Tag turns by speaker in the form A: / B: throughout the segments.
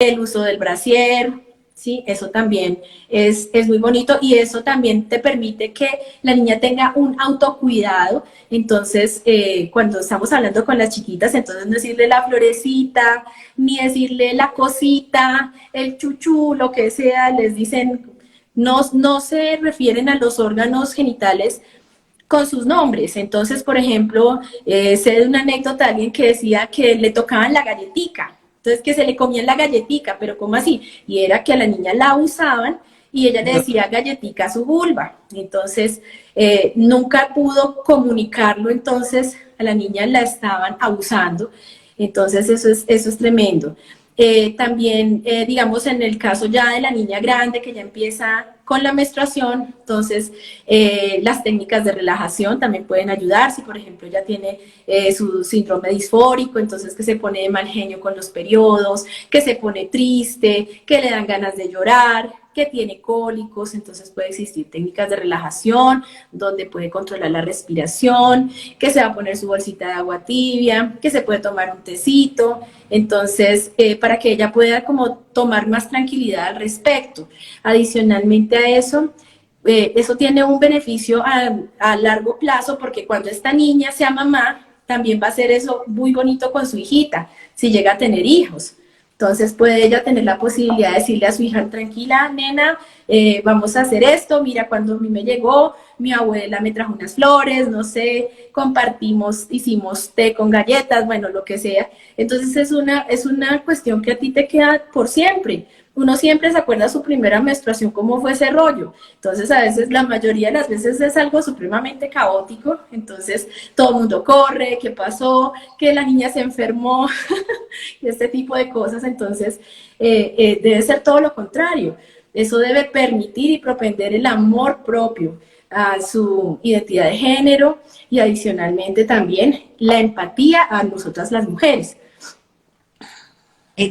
A: el uso del brasier, ¿sí? Eso también es muy bonito y eso también te permite que la niña tenga un autocuidado. Entonces, cuando estamos hablando con las chiquitas, entonces no decirle la florecita, ni decirle la cosita, el chuchú, lo que sea, les dicen, no se refieren a los órganos genitales con sus nombres. Entonces, por ejemplo, sé de una anécdota de alguien que decía que le tocaban la galletica, entonces que se le comían la galletica, pero ¿cómo así? Y era que a la niña la usaban y ella le decía galletica a su vulva. Entonces, nunca pudo comunicarlo, entonces a la niña la estaban abusando. Entonces, eso es tremendo. También, digamos, en el caso ya de la niña grande que ya empieza con la menstruación, entonces las técnicas de relajación también pueden ayudar. Si, por ejemplo, ya tiene su síndrome disfórico, entonces que se pone de mal genio con los periodos, que se pone triste, que le dan ganas de llorar, que tiene cólicos, entonces puede existir técnicas de relajación donde puede controlar la respiración, que se va a poner su bolsita de agua tibia, que se puede tomar un tecito, entonces para que ella pueda como tomar más tranquilidad al respecto. Adicionalmente a eso, eso tiene un beneficio a largo plazo porque cuando esta niña sea mamá, también va a ser eso muy bonito con su hijita, si llega a tener hijos. Entonces puede ella tener la posibilidad de decirle a su hija, tranquila, nena, vamos a hacer esto, mira, cuando a mí me llegó, mi abuela me trajo unas flores, no sé, compartimos, hicimos té con galletas, bueno, lo que sea. Entonces es una cuestión que a ti te queda por siempre. Uno siempre se acuerda de su primera menstruación, cómo fue ese rollo. Entonces, a veces, la mayoría de las veces es algo supremamente caótico. Entonces, todo el mundo corre, ¿qué pasó? Que la niña se enfermó, y este tipo de cosas. Entonces, debe ser todo lo contrario. Eso debe permitir y propender el amor propio a su identidad de género y adicionalmente también la empatía a nosotras las mujeres.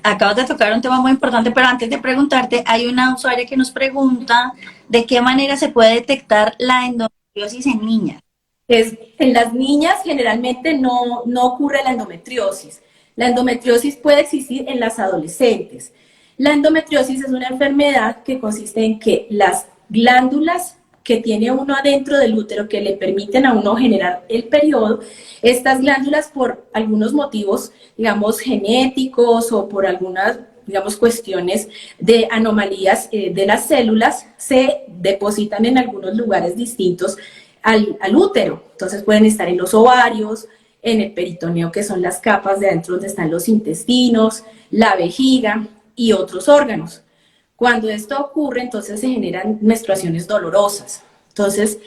B: Acabas de tocar un tema muy importante, pero antes de preguntarte, hay una usuaria que nos pregunta de qué manera se puede detectar la endometriosis en niñas.
A: En las niñas generalmente no ocurre la endometriosis. La endometriosis puede existir en las adolescentes. La endometriosis es una enfermedad que consiste en que las glándulas que tiene uno adentro del útero que le permiten a uno generar el periodo, estas glándulas por algunos motivos, digamos, genéticos o por algunas, digamos, cuestiones de anomalías de las células, se depositan en algunos lugares distintos al útero. Entonces pueden estar en los ovarios, en el peritoneo, que son las capas de adentro donde están los intestinos, la vejiga y otros órganos. Cuando esto ocurre, entonces se generan menstruaciones dolorosas. Entonces,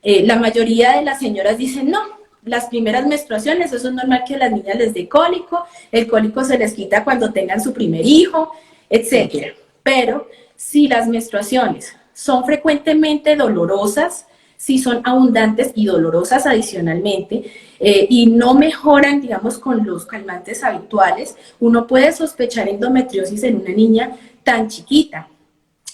A: la mayoría de las señoras dicen, no, las primeras menstruaciones, eso es normal que a las niñas les dé cólico, el cólico se les quita cuando tengan su primer hijo, etcétera. Pero si las menstruaciones son frecuentemente dolorosas, si son abundantes y dolorosas adicionalmente, y no mejoran, digamos, con los calmantes habituales, uno puede sospechar endometriosis en una niña tan chiquita.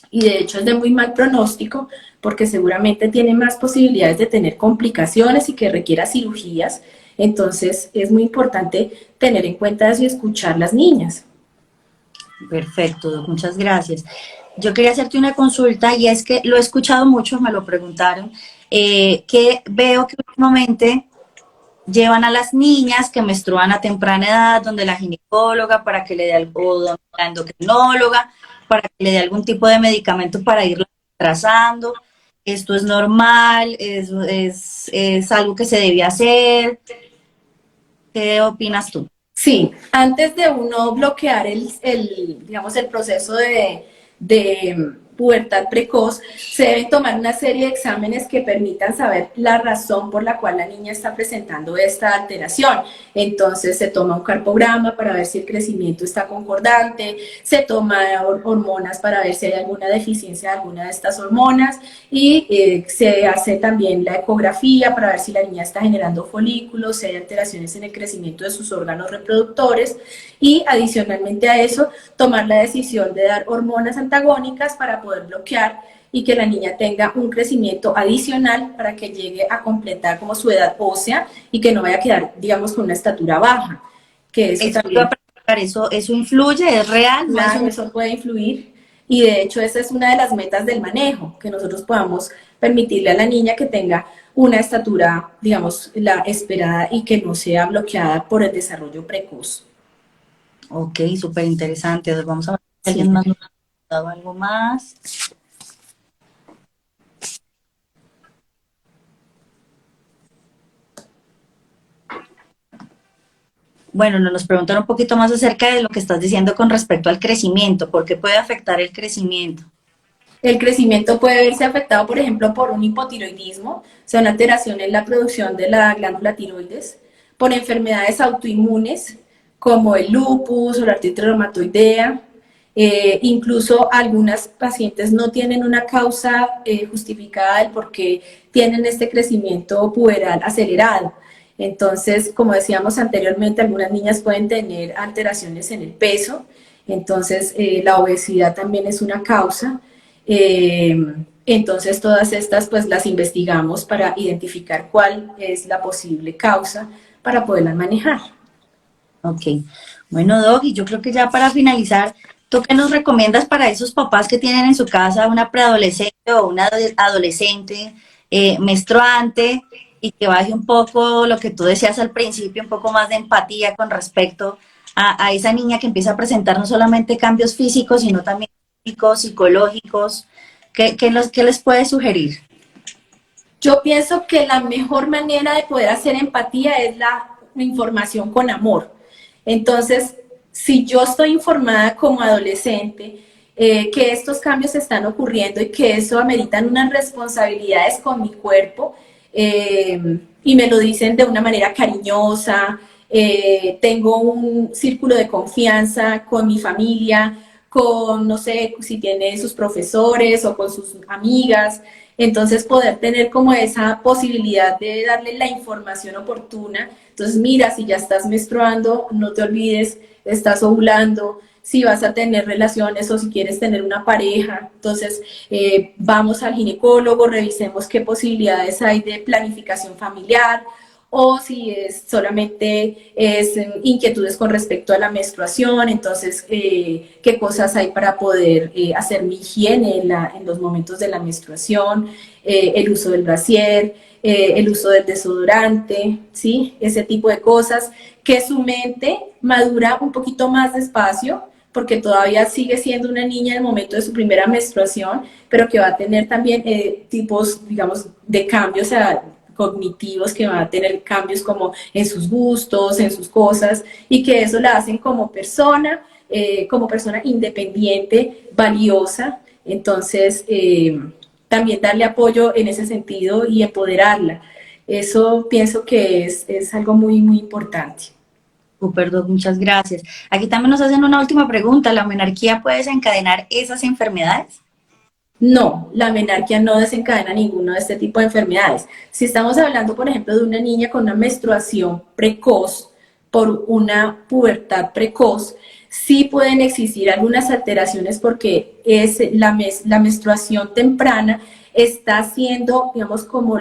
A: Y de hecho es de muy mal pronóstico porque seguramente tiene más posibilidades de tener complicaciones y que requiera cirugías. Entonces es muy importante tener en cuenta eso y escuchar a las niñas.
B: Perfecto, Doc, muchas gracias. Yo quería hacerte una consulta y es que lo he escuchado mucho, me lo preguntaron, que veo que últimamente llevan a las niñas que menstruan a temprana edad, donde la ginecóloga para que le dé algo, o donde la endocrinóloga para que le dé algún tipo de medicamento para irla trazando. Esto es normal, es algo que se debe hacer. ¿Qué opinas tú?
A: Sí, antes de uno bloquear digamos, el proceso de pubertad precoz, se deben tomar una serie de exámenes que permitan saber la razón por la cual la niña está presentando esta alteración. Entonces se toma un carpograma para ver si el crecimiento está concordante, se toma hormonas para ver si hay alguna deficiencia de alguna de estas hormonas y se hace también la ecografía para ver si la niña está generando folículos, si hay alteraciones en el crecimiento de sus órganos reproductores y adicionalmente a eso tomar la decisión de dar hormonas antagónicas para poder bloquear y que la niña tenga un crecimiento adicional para que llegue a completar como su edad ósea y que no vaya a quedar, digamos, con una estatura baja, que eso
B: Eso
A: también.
B: eso influye, es real, no es
A: Claro, eso puede influir y de hecho esa es una de las metas del manejo, que nosotros podamos permitirle a la niña que tenga una estatura, digamos, la esperada y que no sea bloqueada por el desarrollo precoz.
B: Ok, súper interesante. Vamos a ver si
A: Sí.
B: alguien más nos ha dado algo más. Bueno, nos preguntan un poquito más acerca de lo que estás diciendo con respecto al crecimiento. ¿Por qué puede afectar el crecimiento?
A: El crecimiento puede verse afectado, por ejemplo, por un hipotiroidismo, o sea, una alteración en la producción de la glándula tiroides, por enfermedades autoinmunes como el lupus o la artritis reumatoidea. Incluso algunas pacientes no tienen una causa justificada del por qué tienen este crecimiento puberal acelerado. Entonces, como decíamos anteriormente, algunas niñas pueden tener alteraciones en el peso, entonces la obesidad también es una causa. Eh, entonces todas estas pues las investigamos para identificar cuál es la posible causa para poderlas manejar.
B: Ok. Bueno, Doc, y yo creo que ya para finalizar, ¿tú qué nos recomiendas para esos papás que tienen en su casa una preadolescente o una adolescente menstruante y que baje un poco lo que tú decías al principio, un poco más de empatía con respecto a esa niña que empieza a presentar no solamente cambios físicos, sino también físicos, psicológicos? ¿Qué les puedes sugerir?
A: Yo pienso que la mejor manera de poder hacer empatía es la información con amor. Entonces, si yo estoy informada como adolescente que estos cambios están ocurriendo y que eso ameritan unas responsabilidades con mi cuerpo y me lo dicen de una manera cariñosa, tengo un círculo de confianza con mi familia, con, no sé, si tiene sus profesores o con sus amigas, entonces poder tener como esa posibilidad de darle la información oportuna. Entonces, mira, si ya estás menstruando, no te olvides, estás ovulando, si vas a tener relaciones o si quieres tener una pareja, entonces vamos al ginecólogo, revisemos qué posibilidades hay de planificación familiar, o si es solamente inquietudes con respecto a la menstruación, entonces qué cosas hay para poder hacer mi higiene en los momentos de la menstruación, el uso del brasier, el uso del desodorante, ¿sí? Ese tipo de cosas, que su mente madura un poquito más despacio, porque todavía sigue siendo una niña en el momento de su primera menstruación, pero que va a tener también tipos, digamos, de cambios, o sea, cognitivos, que van a tener cambios como en sus gustos, en sus cosas, y que eso la hacen como persona independiente, valiosa. Entonces, también darle apoyo en ese sentido y empoderarla. Eso pienso que es algo muy, muy importante.
B: Super, Doc, muchas gracias. Aquí también nos hacen una última pregunta. ¿La menarquía puede desencadenar esas enfermedades?
A: No, la menarquia no desencadena ninguno de este tipo de enfermedades. Si estamos hablando, por ejemplo, de una niña con una menstruación precoz por una pubertad precoz, sí pueden existir algunas alteraciones porque la menstruación temprana está haciendo, digamos, como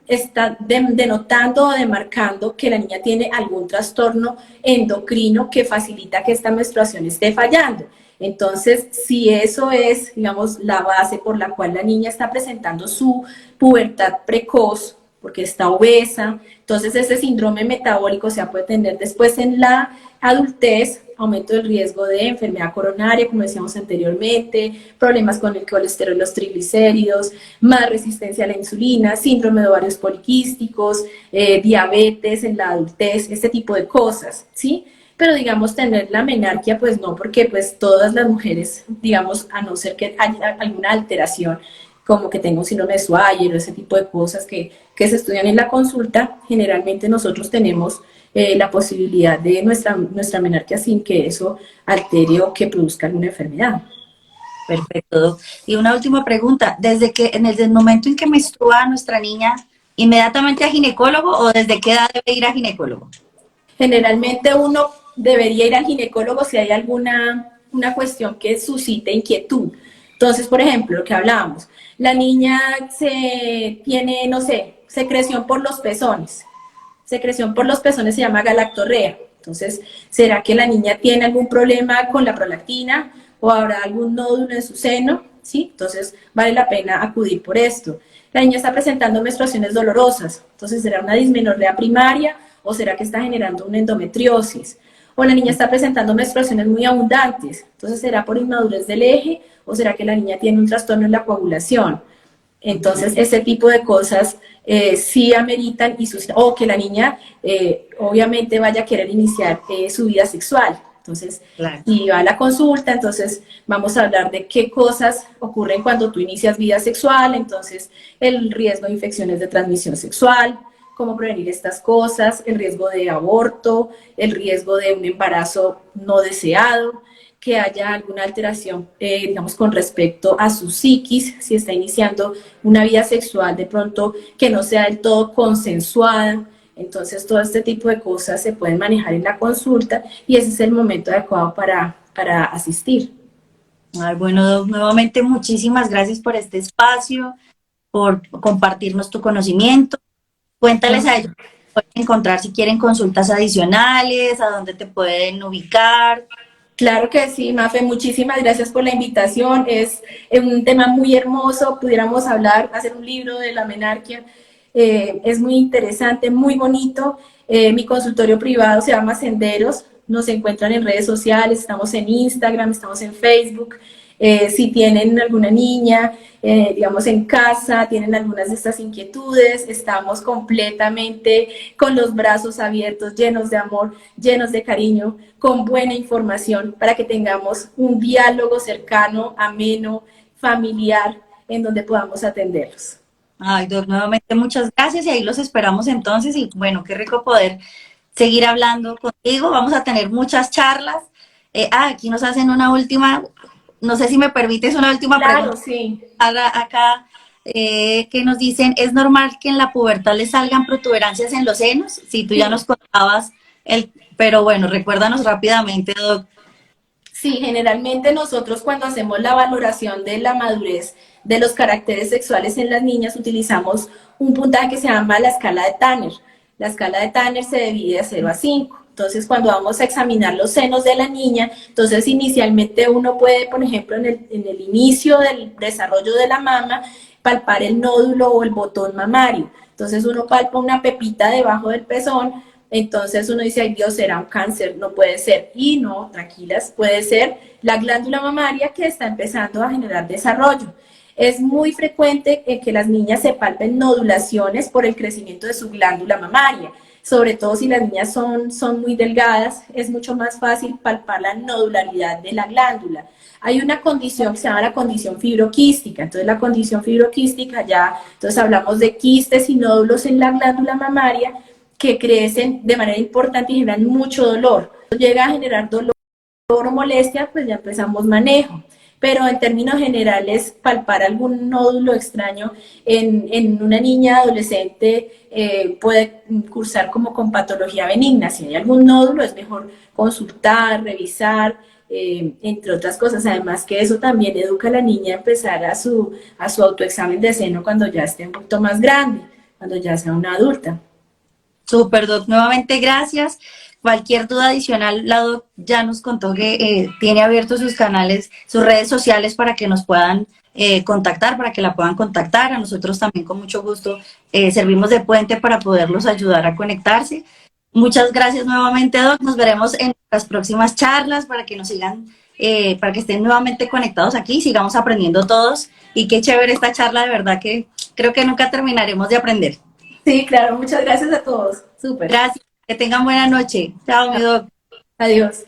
A: está denotando o demarcando que la niña tiene algún trastorno endocrino que facilita que esta menstruación esté fallando. Entonces, si eso es, digamos, la base por la cual la niña está presentando su pubertad precoz, porque está obesa, entonces ese síndrome metabólico se puede tener después en la adultez, aumento del riesgo de enfermedad coronaria, como decíamos anteriormente, problemas con el colesterol, los triglicéridos, más resistencia a la insulina, síndrome de ovarios poliquísticos, diabetes en la adultez, este tipo de cosas, ¿sí? Pero digamos tener la menarquia, pues no, porque pues todas las mujeres, digamos, a no ser que haya alguna alteración, como que tenga un síndrome de Swyer o ese tipo de cosas que se estudian en la consulta, generalmente nosotros tenemos la posibilidad de nuestra menarquia sin que eso altere o que produzca alguna enfermedad.
B: Perfecto, Doc. Y una última pregunta. ¿Desde el momento en que menstrua nuestra niña, inmediatamente a ginecólogo o desde qué edad debe ir a ginecólogo?
A: Generalmente uno debería ir al ginecólogo si hay alguna una cuestión que suscite inquietud. Entonces, por ejemplo, lo que hablábamos, la niña no sé, secreción por los pezones. Secreción por los pezones se llama galactorrea. Entonces, ¿será que la niña tiene algún problema con la prolactina o habrá algún nódulo en su seno? ¿Sí? Entonces, vale la pena acudir por esto. La niña está presentando menstruaciones dolorosas, entonces, ¿será una dismenorrea primaria o será que está generando una endometriosis? O la niña está presentando menstruaciones muy abundantes, entonces, ¿será por inmadurez del eje o será que la niña tiene un trastorno en la coagulación? Entonces, ese tipo de cosas sí ameritan o que la niña obviamente vaya a querer iniciar su vida sexual. Entonces,
B: Claro.
A: si va a la consulta, entonces vamos a hablar de qué cosas ocurren cuando tú inicias vida sexual, entonces el riesgo de infecciones de transmisión sexual, cómo prevenir estas cosas, el riesgo de aborto, el riesgo de un embarazo no deseado, que haya alguna alteración, digamos, con respecto a su psiquis, si está iniciando una vida sexual de pronto que no sea del todo consensuada. Entonces, todo este tipo de cosas se pueden manejar en la consulta y ese es el momento adecuado para asistir.
B: Ay, bueno, Doc, nuevamente muchísimas gracias por este espacio, por compartirnos tu conocimiento. Cuéntales a ellos dónde pueden encontrar si quieren consultas adicionales, a dónde te pueden ubicar.
A: Claro que sí, Mafe, muchísimas gracias por la invitación. Es un tema muy hermoso, pudiéramos hablar, hacer un libro de la menarquia. Es muy interesante, muy bonito. Mi consultorio privado se llama Senderos, nos encuentran en redes sociales, estamos en Instagram, estamos en Facebook. Si tienen alguna niña, digamos, en casa, tienen algunas de estas inquietudes, estamos completamente con los brazos abiertos, llenos de amor, llenos de cariño, con buena información para que tengamos un diálogo cercano, ameno, familiar, en donde podamos atenderlos.
B: Ay, Doc, nuevamente muchas gracias y ahí los esperamos entonces y bueno, qué rico poder seguir hablando contigo. Vamos a tener muchas charlas. Aquí nos hacen una última, no sé si me permites una última
A: Claro,
B: pregunta
A: sí.
B: acá, que nos dicen, ¿es normal que en la pubertad le salgan protuberancias en los senos? Sí, tú ya
A: Sí.
B: nos contabas, pero bueno, recuérdanos rápidamente, Doc.
A: Sí, generalmente nosotros cuando hacemos la valoración de la madurez de los caracteres sexuales en las niñas utilizamos un puntaje que se llama la escala de Tanner. La escala de Tanner se divide de 0 a 5. Entonces, cuando vamos a examinar los senos de la niña, entonces inicialmente uno puede, por ejemplo, en el inicio del desarrollo de la mama, palpar el nódulo o el botón mamario. Entonces uno palpa una pepita debajo del pezón, entonces uno dice, ay Dios, será un cáncer, no puede ser. Y no, tranquilas, puede ser la glándula mamaria que está empezando a generar desarrollo. Es muy frecuente que las niñas se palpen nodulaciones por el crecimiento de su glándula mamaria. Sobre todo si las niñas son muy delgadas, es mucho más fácil palpar la nodularidad de la glándula. Hay una condición que se llama la condición fibroquística. Entonces, la condición fibroquística ya, entonces hablamos de quistes y nódulos en la glándula mamaria que crecen de manera importante y generan mucho dolor. Llega a generar dolor o molestia, pues ya empezamos manejo. Pero en términos generales, palpar algún nódulo extraño en una niña adolescente puede cursar como con patología benigna. Si hay algún nódulo, es mejor consultar, revisar, entre otras cosas. Además que eso también educa a la niña a empezar a su autoexamen de seno cuando ya esté un poquito más grande, cuando ya sea una adulta.
B: Super, Doc, nuevamente gracias. Cualquier duda adicional, la Doc ya nos contó que tiene abiertos sus canales, sus redes sociales para que nos puedan contactar, para que la puedan contactar. A nosotros también con mucho gusto servimos de puente para poderlos ayudar a conectarse. Muchas gracias nuevamente, Doc. Nos veremos en las próximas charlas para que nos sigan, para que estén nuevamente conectados aquí y sigamos aprendiendo todos. Y qué chévere esta charla, de verdad que creo que nunca terminaremos de aprender.
A: Sí, claro, muchas gracias a todos. Súper.
B: Gracias, que tengan buena noche. Chao, mi Doc.
A: Adiós.